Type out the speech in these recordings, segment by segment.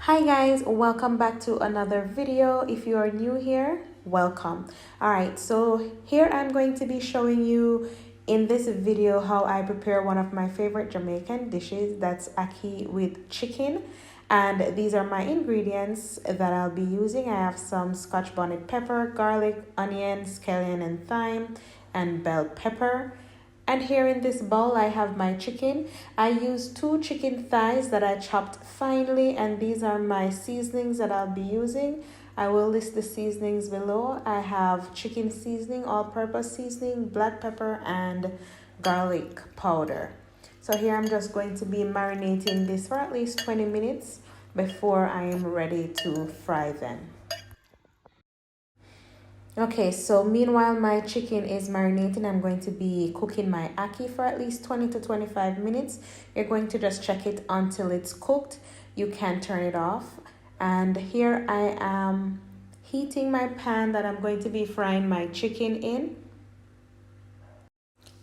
Hi guys, welcome back to another video. If you are new here, welcome. Alright, so here I'm going to be showing you in this video how I prepare one of my favorite Jamaican dishes, that's ackee with chicken. And these are my ingredients that I'll be using. I have some Scotch bonnet pepper, garlic, onion, scallion and thyme, and bell pepper. And here in this bowl, I have my chicken. I use 2 chicken thighs that I chopped finely, and these are my seasonings that I'll be using. I will list the seasonings below. I have chicken seasoning, all-purpose seasoning, black pepper, and garlic powder. So here I'm just going to be marinating this for at least 20 minutes before I am ready to fry them. Okay, so meanwhile my chicken is marinating, I'm going to be cooking my ackee for at least 20 to 25 minutes. You're going to just check it until it's cooked. You can turn it off. And here I am heating my pan that I'm going to be frying my chicken in.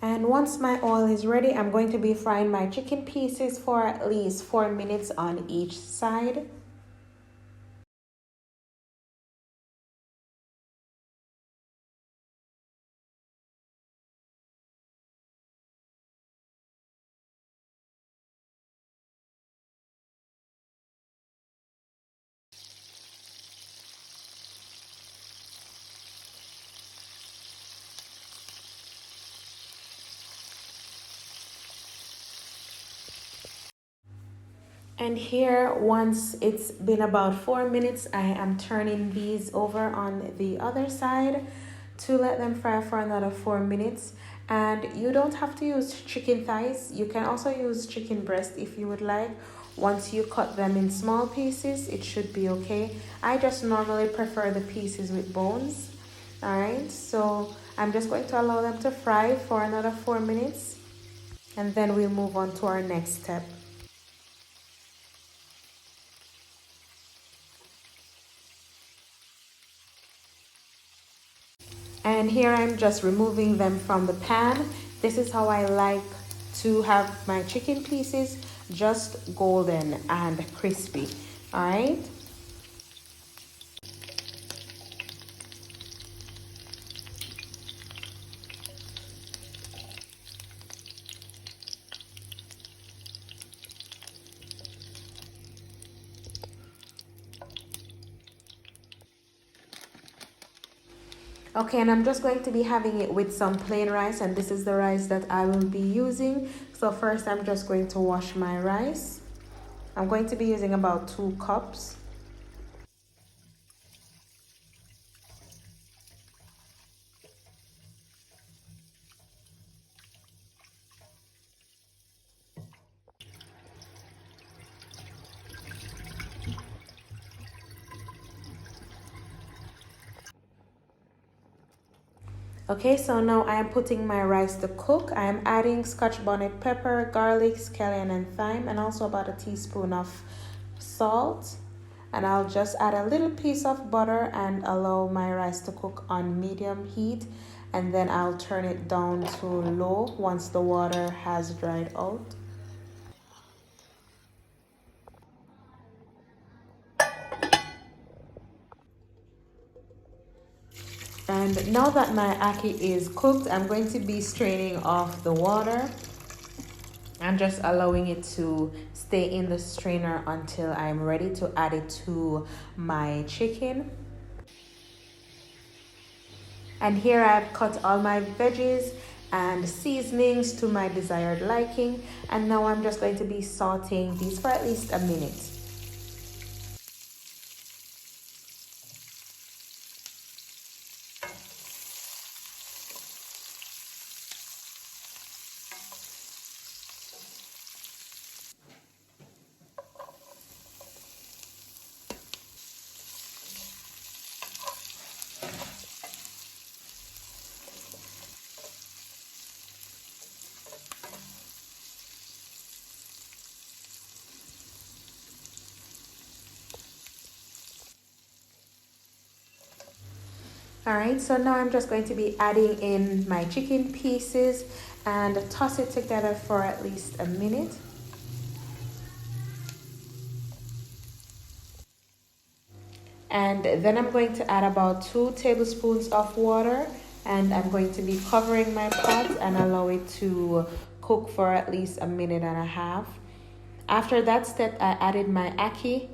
And once my oil is ready, I'm going to be frying my chicken pieces for at least 4 minutes on each side. And here, once it's been about 4 minutes, I am turning these over on the other side to let them fry for another 4 minutes. And you don't have to use chicken thighs. You can also use chicken breast if you would like. Once you cut them in small pieces, it should be okay. I just normally prefer the pieces with bones. Alright, so I'm just going to allow them to fry for another 4 minutes. And then we'll move on to our next step. And here I'm just removing them from the pan. This is how I like to have my chicken pieces, just golden and crispy. All right. Okay, and I'm just going to be having it with some plain rice, and this is the rice that I will be using. So first I'm just going to wash my rice. I'm going to be using about 2 cups. Okay, so now I am putting my rice to cook. I am adding Scotch bonnet pepper, garlic, scallion and thyme, and also about a teaspoon of salt. And I'll just add a little piece of butter and allow my rice to cook on medium heat. And then I'll turn it down to low once the water has dried out. And now that my ackee is cooked, I'm going to be straining off the water. I'm just allowing it to stay in the strainer until I'm ready to add it to my chicken. And here I've cut all my veggies and seasonings to my desired liking. And now I'm just going to be sauteing these for at least a minute. Alright, so now I'm just going to be adding in my chicken pieces and toss it together for at least a minute. And then I'm going to add about 2 tablespoons of water, and I'm going to be covering my pot and allow it to cook for at least a minute and a half. After that step, I added my ackee,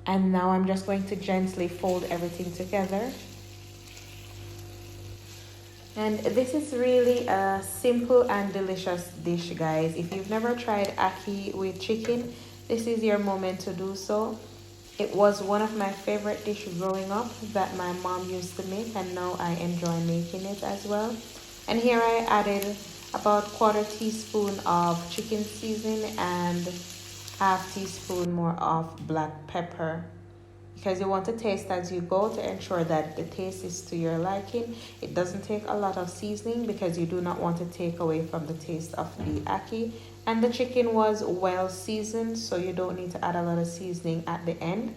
and now I'm just going to gently fold everything together. And this is really a simple and delicious dish, guys. If you've never tried ackee with chicken, this is your moment to do so. It was one of my favorite dishes growing up that my mom used to make, and now I enjoy making it as well. And here I added about 1/4 teaspoon of chicken seasoning and 1/2 teaspoon more of black pepper, because you want to taste as you go to ensure that the taste is to your liking. It doesn't take a lot of seasoning because you do not want to take away from the taste of the ackee. And the chicken was well seasoned, so you don't need to add a lot of seasoning at the end.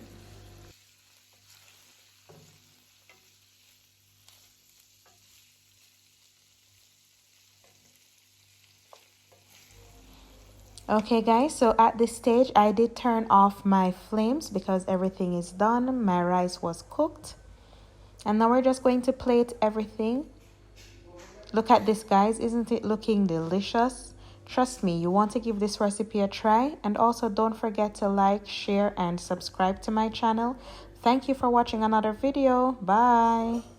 Okay guys, so at this stage I did turn off my flames because everything is done. My rice was cooked. And now we're just going to plate everything. Look at this, guys. Isn't it looking delicious? Trust me, you want to give this recipe a try. And also don't forget to like, share, and subscribe to my channel. Thank you for watching another video. Bye.